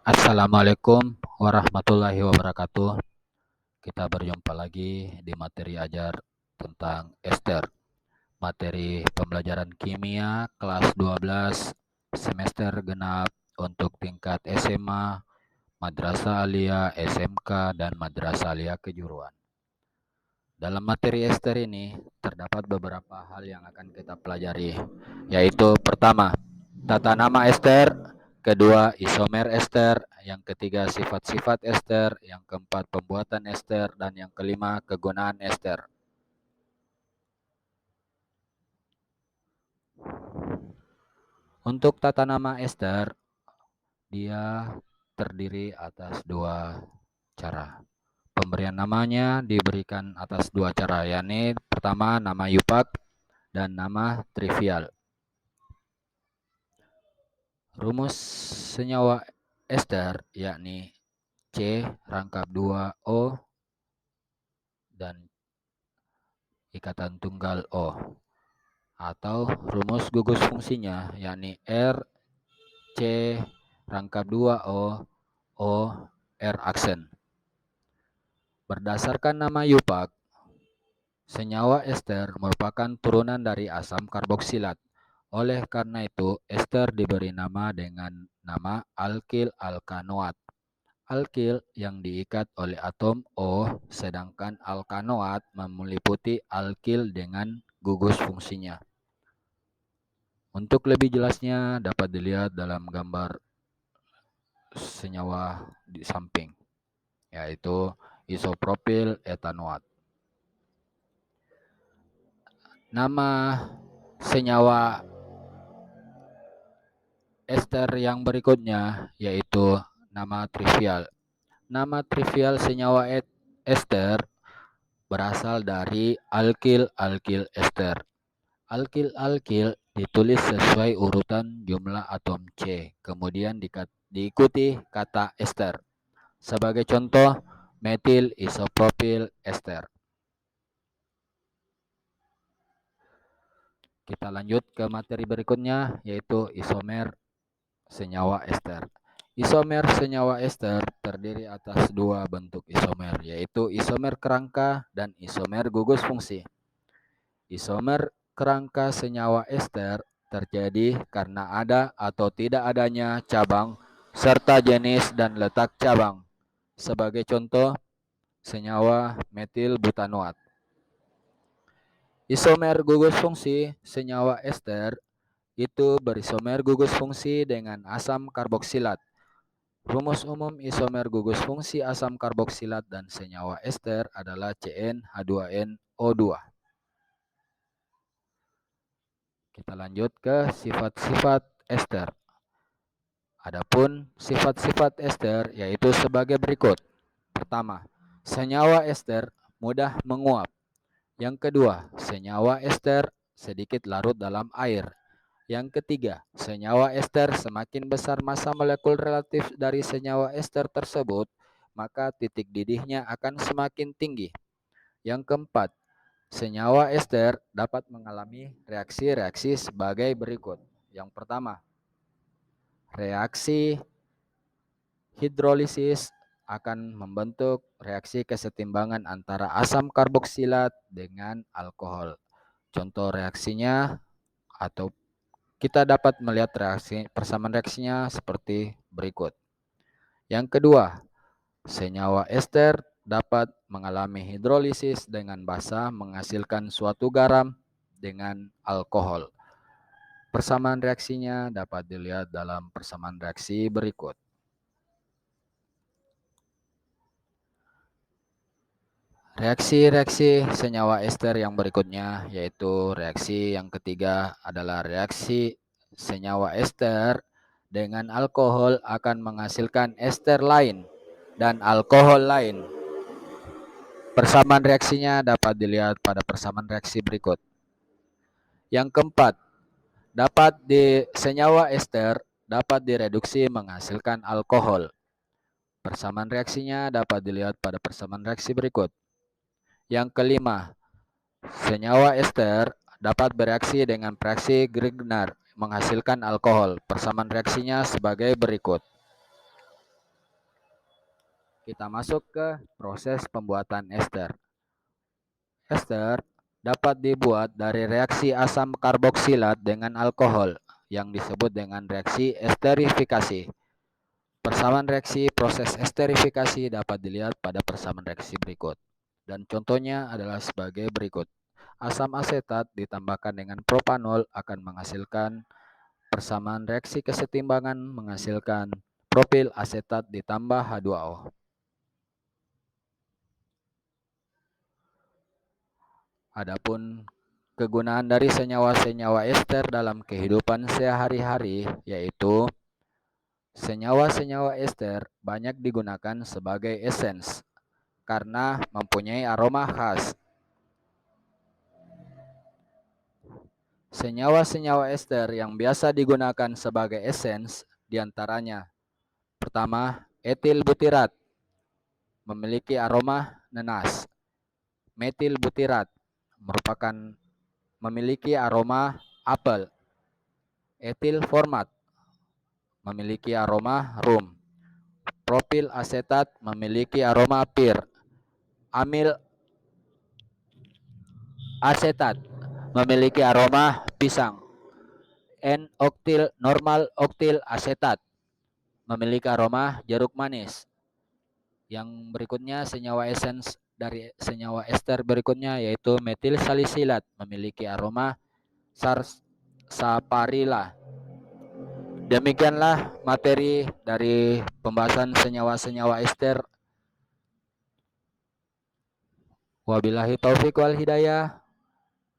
Assalamualaikum warahmatullahi wabarakatuh. Kita berjumpa lagi di materi ajar tentang ester. Materi pembelajaran kimia kelas 12 semester genap untuk tingkat SMA, Madrasah Aliyah, SMK, dan Madrasah Aliyah Kejuruan. Dalam materi ester ini terdapat beberapa hal yang akan kita pelajari, yaitu pertama, tata nama ester, kedua, isomer ester, yang ketiga, sifat-sifat ester, yang keempat, pembuatan ester, dan yang kelima, kegunaan ester. Untuk tata nama ester, dia terdiri atas dua cara. Pemberian namanya diberikan atas dua cara, yakni pertama nama yupak dan nama trivial. Rumus senyawa ester yakni C rangkap 2O dan ikatan tunggal O, atau rumus gugus fungsinya yakni R C rangkap 2O O R aksen. Berdasarkan nama yupak, senyawa ester merupakan turunan dari asam karboksilat. Oleh karena itu, ester diberi nama dengan nama alkil alkanoat. Alkil yang diikat oleh atom O, sedangkan alkanoat meliputi alkil dengan gugus fungsinya. Untuk lebih jelasnya dapat dilihat dalam gambar senyawa di samping, yaitu isopropil etanoat. Nama senyawa ester yang berikutnya yaitu nama trivial. Nama trivial senyawa ester berasal dari alkil-alkil ester. Alkil-alkil ditulis sesuai urutan jumlah atom C, kemudian diikuti kata ester. Sebagai contoh, metil isopropil ester. Kita lanjut ke materi berikutnya, yaitu isomer senyawa ester. Isomer senyawa ester terdiri atas dua bentuk isomer, yaitu isomer kerangka dan isomer gugus fungsi. Isomer kerangka senyawa ester terjadi karena ada atau tidak adanya cabang serta jenis dan letak cabang. Sebagai contoh, senyawa metil butanoat. Isomer gugus fungsi senyawa ester itu berisomer gugus fungsi dengan asam karboksilat. Rumus umum isomer gugus fungsi asam karboksilat dan senyawa ester adalah CnH2nO2. Kita lanjut ke sifat-sifat ester. Adapun sifat-sifat ester yaitu sebagai berikut. Pertama, senyawa ester mudah menguap. Yang kedua, senyawa ester sedikit larut dalam air. Yang ketiga, senyawa ester semakin besar massa molekul relatif dari senyawa ester tersebut, maka titik didihnya akan semakin tinggi. Yang keempat, senyawa ester dapat mengalami reaksi-reaksi sebagai berikut. Yang pertama, reaksi hidrolisis akan membentuk reaksi kesetimbangan antara asam karboksilat dengan alkohol. Contoh reaksinya atau kita dapat melihat persamaan reaksinya seperti berikut. Yang kedua, senyawa ester dapat mengalami hidrolisis dengan basa menghasilkan suatu garam dengan alkohol. Persamaan reaksinya dapat dilihat dalam persamaan reaksi berikut. Reaksi-reaksi senyawa ester yang berikutnya yaitu reaksi yang ketiga adalah reaksi senyawa ester dengan alkohol akan menghasilkan ester lain dan alkohol lain. Persamaan reaksinya dapat dilihat pada persamaan reaksi berikut. Yang keempat, senyawa ester dapat direduksi menghasilkan alkohol. Persamaan reaksinya dapat dilihat pada persamaan reaksi berikut. Yang kelima, senyawa ester dapat bereaksi dengan reaksi Grignard menghasilkan alkohol. Persamaan reaksinya sebagai berikut. kita masuk ke proses pembuatan ester. Ester dapat dibuat dari reaksi asam karboksilat dengan alkohol yang disebut dengan reaksi esterifikasi. Persamaan reaksi proses esterifikasi dapat dilihat pada persamaan reaksi berikut. Dan contohnya adalah sebagai berikut. Asam asetat ditambahkan dengan propanol akan menghasilkan persamaan reaksi kesetimbangan menghasilkan propil asetat ditambah H2O. Adapun kegunaan dari senyawa-senyawa ester dalam kehidupan sehari-hari yaitu senyawa-senyawa ester banyak digunakan sebagai esens karena mempunyai aroma khas. Senyawa-senyawa ester yang biasa digunakan sebagai esens diantaranya pertama, etil butirat memiliki aroma nanas. Metil butirat merupakan memiliki aroma apel. Etil format memiliki aroma rum. Propil asetat memiliki aroma pir. Amil asetat memiliki aroma pisang. N-oktil normal oktil asetat memiliki aroma jeruk manis. Yang berikutnya senyawa esens dari senyawa ester berikutnya yaitu metil salisilat memiliki aroma sarsaparilla. Demikianlah materi dari pembahasan senyawa-senyawa ester. Wabillahi taufik wal hidayah.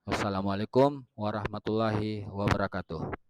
Wassalamualaikum warahmatullahi wabarakatuh.